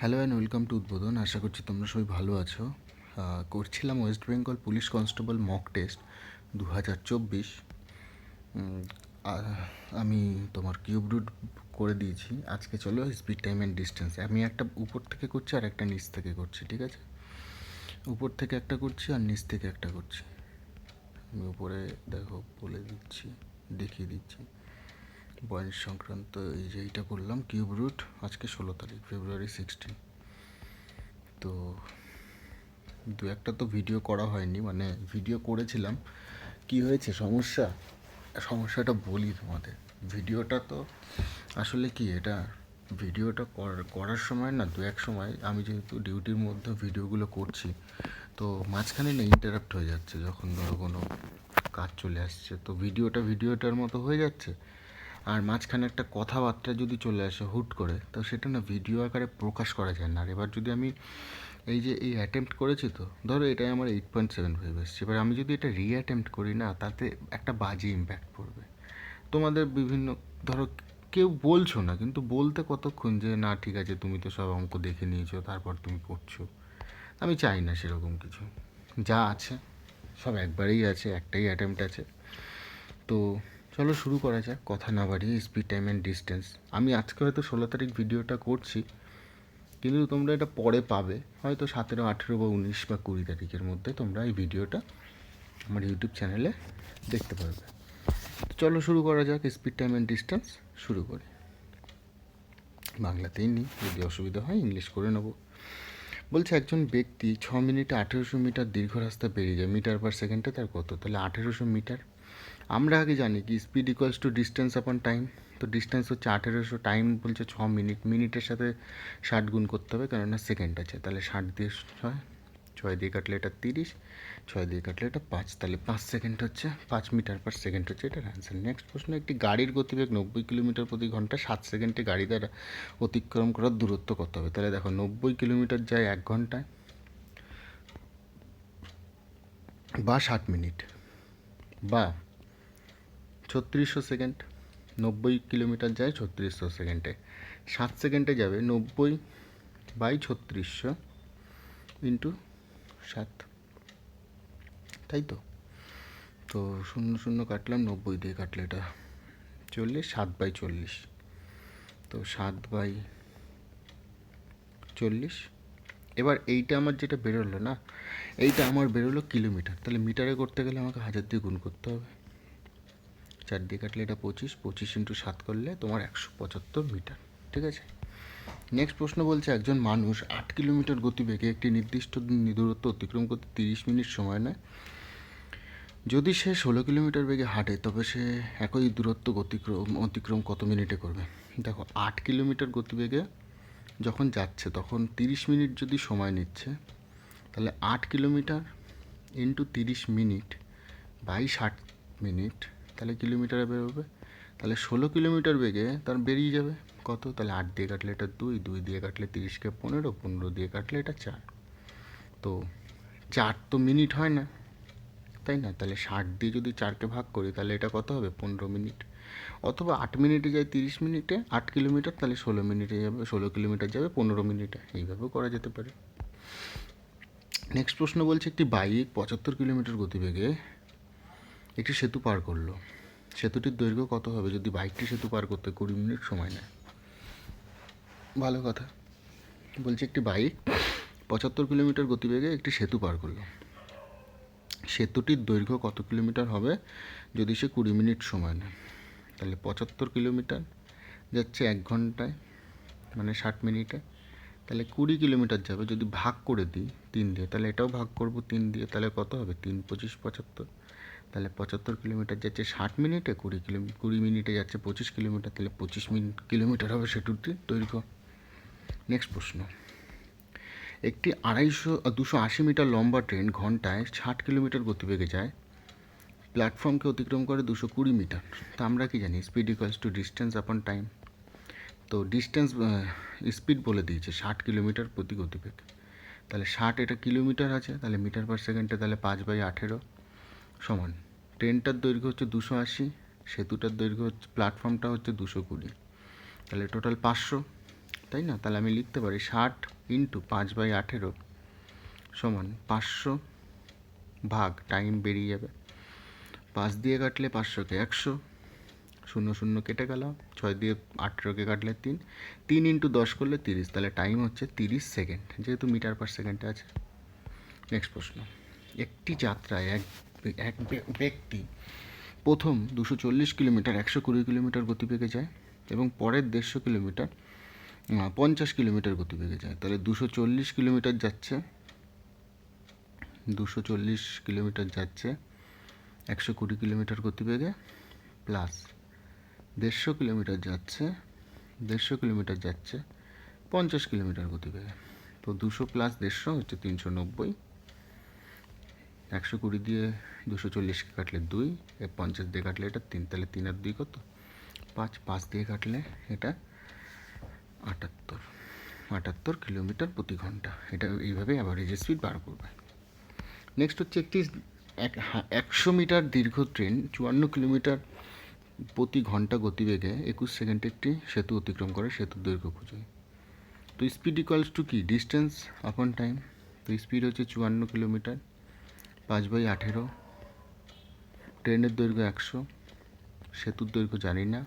Hello and welcome to উদ্বোধন। আশা করছি তোমরা সবাই ভালো আছো। করছিলাম West Bengal police constable mock test 2024। আমি তোমার কিউব রুট করে দিয়েছি। আজকে চলো স্পিড টাইম অ্যান্ড ডিস্টেন্স। আমি একটা উপর থেকে করছি আর একটা নিচ থেকে করছি, ঠিক আছে? উপর থেকে একটা করছি আর নিচ থেকে একটা করছি। আমি উপরে দেখো বলে দিচ্ছি, দেখিয়ে দিচ্ছি বয়স সংক্রান্ত। এই যে এইটা করলাম কিউব রুট, আজকে 16 তারিখ ফেব্রুয়ারি 16। তো দু একটা তো ভিডিও করা হয়নি, মানে ভিডিও করেছিলাম। কি হয়েছে সমস্যাটা বলি তোমাদের। ভিডিওটা তো আসলে কি, এটা ভিডিওটা করার সময় না, দু এক সময় আমি যেহেতু ডিউটির মধ্যে ভিডিওগুলো করছি, তো মাঝখানে না ইন্টারাপ্ট হয়ে যাচ্ছে। যখন ধরো কোনো কাজ চলে আসছে, তো ভিডিওটার মতো হয়ে যাচ্ছে। আর মাঝখানে একটা কথাবার্তা যদি চলে আসে হুট করে, তো সেটা না ভিডিও আকারে প্রকাশ করা যায় না। আর এবার যদি আমি এই অ্যাটেম্প্ট করেছি, তো ধরো এটাই আমার 8.75 এসছে। এবার আমি যদি এটা অ্যাটেম্প্ট করি না, তাতে একটা বাজে ইম্প্যাক্ট পড়বে তোমাদের বিভিন্ন। ধরো কেউ বলছো না, কিন্তু বলতে কতক্ষণ যে না ঠিক আছে তুমি তো সব অঙ্ক দেখে নিয়েছো তারপর তুমি করছো। আমি চাই না সেরকম কিছু। যা আছে সব একবারেই আছে, একটাই অ্যাটেম্প্ট আছে। তো চলো শুরু করা যাক, কথা না বাড়িয়ে। Speed time and distance. আমি আজকে হয়তো 16 তারিখ ভিডিওটা করছি, কিন্তু তোমরা এটা পরে পাবে হয়তো 17, 18 বা 19 বা 20 তারিখের মধ্যে তোমরা এই ভিডিওটা আমার ইউটিউব চ্যানেলে দেখতে পারবে। তো চলো শুরু করা যাক। স্পিড টাইম অ্যান্ড ডিস্টেন্স শুরু করি। বাংলাতেই নিই, যদি অসুবিধা হয় ইংলিশ করে নেব। বলছে একজন ব্যক্তি 6 মিনিটে 1800 মিটার দীর্ঘ রাস্তা পেরিয়ে যায়, মিটার পার সেকেন্ডে তার কত? তাহলে 1800 মিটার। আমরা আগে জানি কি স্পিড ইকুয়ালস টু ডিস্টেন্স আপন টাইম। তো ডিস্টেন্স হচ্ছে 1800, টাইম বলছে 6 মিনিট, মিনিটের সাথে 60 গুণ করতে হবে কেননা সেকেন্ড আছে। তাহলে 60 দিয়ে 6, 6 দিয়ে কাটলে এটা 30, 6 দিয়ে কাটলে এটা 5, তাহলে 5 সেকেন্ড হচ্ছে, 5 মিটার পার সেকেন্ড হচ্ছে এটার অ্যান্সার। নেক্সট প্রশ্ন, একটি গাড়ির গতিবেগ 90 কিলোমিটার প্রতি ঘন্টা, 7 সেকেন্ডে গাড়ি দ্বারা অতিক্রম করার দূরত্ব কত হবে? তাহলে দেখো 90 কিলোমিটার যায় 1 ঘন্টায় বা 60 মিনিট বা 3600 সেকেন্ড। 90 কিলোমিটার যায় 3600 সেকেন্ডে, 7 সেকেন্ডে যাবে 90/3600 ইন্টু 7, তাই তো? তো শূন্য শূন্য কাটলাম, 90 দিয়ে কাটলে এটা 40, 7/40। তো 7/40। এবার এইটা আমার যেটা বেরোলো না, এইটা আমার বেরোলো কিলোমিটার। তাহলে মিটারে করতে গেলে আমাকে 1000 দিয়ে গুণ করতে হবে। 4 দিয়ে কাটলে এটা 25, 25 ইন্টু 7 করলে তোমার 175 মিটার, ঠিক আছে? নেক্সট প্রশ্ন বলছে একজন মানুষ 8 কিলোমিটার গতিবেগে একটি নির্দিষ্ট দূরত্ব অতিক্রম করতে 30 মিনিট সময় নেয়। যদি সে 16 কিলোমিটার বেগে হাঁটে, তবে সে একই দূরত্ব অতিক্রম কত মিনিটে করবে? দেখো 8 কিলোমিটার গতিবেগে যখন যাচ্ছে তখন 30 মিনিট যদি সময় নিচ্ছে, তাহলে 8 kilometre into 30 minute by 60 minute, তাহলে কিলোমিটারে বেরোবে। তাহলে 16 কিলোমিটার বেগে তার বেরিয়ে যাবে কত? তাহলে 8 দিয়ে কাটলে এটা 2, 2 দিয়ে কাটলে 30কে 15, 15 দিয়ে কাটলে এটা 4। তো 4 তো মিনিট হয় না, তাই না? তাহলে 60 দিয়ে যদি 4কে ভাগ করি তাহলে এটা কত হবে? 15 মিনিট। অথবা 8 মিনিটে যায় 30 মিনিটে 8 কিলোমিটার, তাহলে 16 মিনিটে যাবে, 16 কিলোমিটার যাবে 15 মিনিটে। এইভাবেও করা যেতে পারে। নেক্সট প্রশ্ন বলছে একটি বাইক 75 কিলোমিটার গতিবেগে একটি সেতু পার করলো। সেতুটির দৈর্ঘ্য কত হবে যদি বাইকটি সেতু পার করতে 20 মিনিট সময় নেয়? ভালো কথা। বলছে একটি বাইক 75 কিলোমিটার গতিবেগে একটি সেতু পার করলো। সেতুটির দৈর্ঘ্য কত কিলোমিটার হবে যদি সে 20 মিনিট সময় নেয়? তাহলে 75 কিলোমিটার যাচ্ছে 1 ঘন্টায়, মানে 60 মিনিটে। তাহলে 20 কিলোমিটার যাবে, যদি ভাগ করে দিই 3 দিয়ে, তাহলে এটাও ভাগ করব 3 দিয়ে, তাহলে কত হবে? 3 25 75। তাহলে 75 কিলোমিটার যাচ্ছে 60 মিনিটে, 20 মিনিটে যাচ্ছে 25 কিলোমিটার, তাহলে 25 কিলোমিটার হবে সেতুটির দৈর্ঘ্য। নেক্সট প্রশ্ন, একটি 280 মিটার লম্বা ট্রেন ঘন্টায় 60 কিলোমিটার গতিবেগে যায়, প্ল্যাটফর্মকে অতিক্রম করে 220 মিটার। তা আমরা কি জানি স্পিড ইকুয়ালস টু ডিস্টেন্স আপন টাইম। তো ডিস্টেন্স স্পিড বলে দিয়েছে 60 কিলোমিটার প্রতি গতিবেগ। তাহলে 60 এটা কিলোমিটার আছে, তাহলে মিটার পার সেকেন্ডে, তাহলে 5/18 সমান। ট্রেনটার দৈর্ঘ্য হচ্ছে 280, সেতুটার দৈর্ঘ্য হচ্ছে, প্ল্যাটফর্মটা হচ্ছে 220, তাহলে টোটাল 500। তাই না? তাহলে আমি লিখতে পারি 60 ইন্টু 5/18 সমান 500 ভাগ টাইম বেরিয়ে যাবে। 5 দিয়ে কাটলে 500কে 100, 0 0 কেটে গেল, 6 দিয়ে 18কে কাটলে 3, 3 ইন্টু 10 করলে 30, তাহলে টাইম হচ্ছে 30 সেকেন্ড, যেহেতু মিটার পার সেকেন্ডে আছে। নেক্সট প্রশ্ন, একটি যাত্রায় এক ব্যক্তি প্রথম 240 কিলোমিটার 120 কিলোমিটার গতিবেগে যায় এবং পরের 150 কিলোমিটার 50 কিলোমিটার গতিবেগে যায়। তাহলে 240 কিলোমিটার যাচ্ছে 120 কিলোমিটার গতিবেগে, প্লাস 150 কিলোমিটার যাচ্ছে 50 কিলোমিটার গতিবেগে। তো 200 প্লাস 150 হচ্ছে 390, 120 দিয়ে 240কে কাটলে 2, 50 দিয়ে কাটলে এটা 3, তাহলে 3 আর 2 কত? 5, 5 দিয়ে কাটলে এটা 78 কিলোমিটার প্রতি ঘন্টা। এটা এইভাবে অ্যাভারেজ স্পিড বার করবে। নেক্সট হচ্ছে একটি 100 মিটার দীর্ঘ ট্রেন 54 কিলোমিটার প্রতি ঘন্টা গতিবেগে 21 সেকেন্ডে একটি সেতু অতিক্রম করে, সেতুর দৈর্ঘ্য খুঁজে। তো স্পিড ইকুয়ালস টু কি? ডিস্টেন্স আপন টাইম। তো স্পিড হচ্ছে 54 কিলোমিটার, 5/18, ট্রেনের দৈর্ঘ্য 100, সেতুর দৈর্ঘ্য জানি না,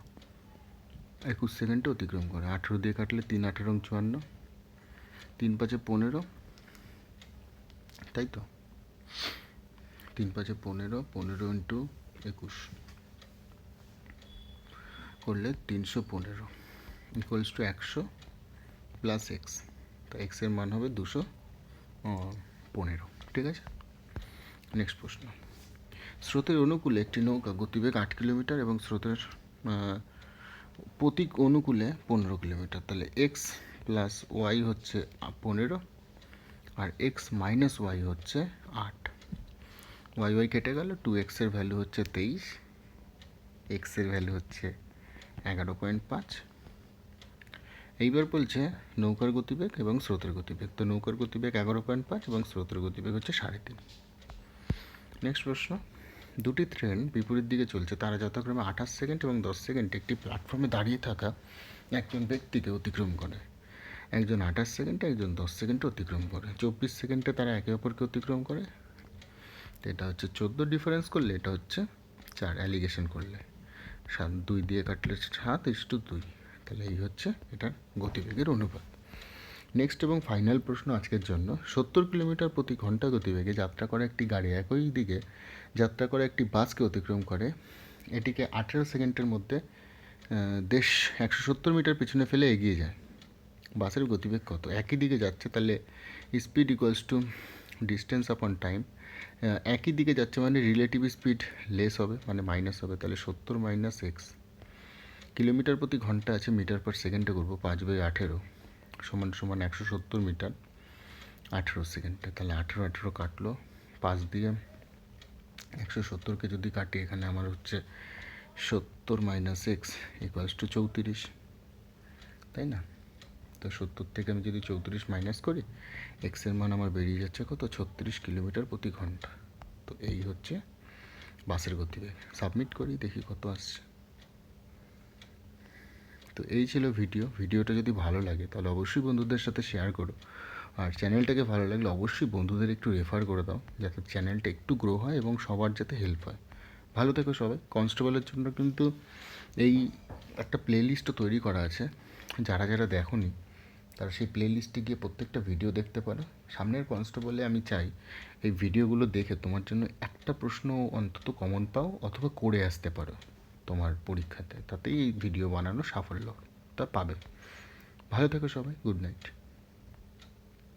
21 সেকেন্ডে অতিক্রম করে। 18 দিয়ে কাটলে 3 18 54, 3 5 15, তাই তো 3 5 15, 15 ইন্টু 21 করলে 315 ইকুয়ালস টু 100 প্লাস এক্স। তো এক্সের মান হবে 215, ঠিক আছে। নেক্সট প্রশ্ন, স্রোতের অনুকূলে একটি নৌকা গতিবেগ 8 কিলোমিটার এবং স্রোতের প্রতীক অনুকূলে 15 কিলোমিটার। তাহলে এক্স প্লাস ওয়াই হচ্ছে 15 আর এক্স মাইনাস ওয়াই হচ্ছে 8। ওয়াই কেটে গেল, 2x এর ভ্যালু হচ্ছে 23, এক্সের ভ্যালু হচ্ছে 11.5। এইবার বলছে নৌকার গতিবেগ এবং স্রোতের গতিবেগ। তো নৌকার গতিবেগ 11.5 এবং স্রোতের গতিবেগ হচ্ছে 3.5। নেক্সট প্রশ্ন, দুটি ট্রেন বিপরীত দিকে চলছে, তারা যথাক্রমে 28 সেকেন্ড এবং 10 সেকেন্ড একটি প্ল্যাটফর্মে দাঁড়িয়ে থাকা একজন ব্যক্তিকে অতিক্রম করে। একজন 28 সেকেন্ডে, একজন 10 সেকেন্ডে অতিক্রম করে। 24 সেকেন্ডে তারা একে অপরকে অতিক্রম করে। তো এটা হচ্ছে 14 ডিফারেন্স করলে, এটা হচ্ছে 4 অ্যালিগেশন করলে, 2 দিয়ে কাটলে 7:2। তাহলে এই হচ্ছে এটার গতিবেগের অনুপাত। নেক্সট এবং ফাইনাল প্রশ্ন আজকের জন্য, 70 কিলোমিটার প্রতি ঘন্টা গতিবেগে যাত্রা করা একটি গাড়ি একই দিকে যাত্রা করা একটি বাসকে অতিক্রম করে। এটিকে 18 সেকেন্ডের মধ্যে 170 মিটার পিছনে ফেলে এগিয়ে যায়। বাসের গতিবেগ কত? একই দিকে যাচ্ছে, তাহলে স্পিড ইকুয়ালস টু ডিস্টেন্স আপন টাইম। একই দিকে যাচ্ছে মানে রিলেটিভ স্পিড লেস হবে, মানে মাইনাস হবে। তাহলে 70 মাইনাস এক্স। কিলোমিটার প্রতি ঘন্টা আছে, মিটার পার সেকেন্ডে করবো, 5/18 সমান 170 মিটার 18 সেকেন্ডে। তাহলে 18 কাটলো, 5 দিয়ে 170কে যদি কাটি, এখানে আমার হচ্ছে 70 মাইনাস এক্স ইকুয়ালস টু 34, তাই না? তো 70 থেকে আমি যদি 34 মাইনাস করি, এক্সের মান আমার বেরিয়ে যাচ্ছে কত? 36 কিলোমিটার প্রতি ঘন্টা। তো এই হচ্ছে বাসের গতিবেগ। সাবমিট করি, দেখি কত আসছে। তো এই ছিল ভিডিওটা যদি ভালো লাগে তাহলে অবশ্যই বন্ধুদের সাথে শেয়ার করো, আর চ্যানেলটাকে ভালো লাগলে অবশ্যই বন্ধুদের একটু রেফার করে দাও, যাতে চ্যানেলটা একটু গ্রো হয় এবং সবার যাতে হেল্প হয়। ভালো থেকো সবাই। কনস্টেবলের জন্য কিন্তু এই একটা প্লেলিস্টও তৈরি করা আছে, যারা যারা দেখোনি তারা সেই প্লেলিস্টে গিয়ে প্রত্যেকটা ভিডিও দেখতে পারো। সামনের কনস্টেবলে আমি চাই এই ভিডিওগুলো দেখে তোমার জন্য একটা প্রশ্ন অন্তত কমন পাও অথবা করে আসতে পারো তোমার পরীক্ষাতে, তাতেই এই ভিডিও বানানো সাফল্য তা পাবে। ভালো থেকো সবাই, গুড নাইট।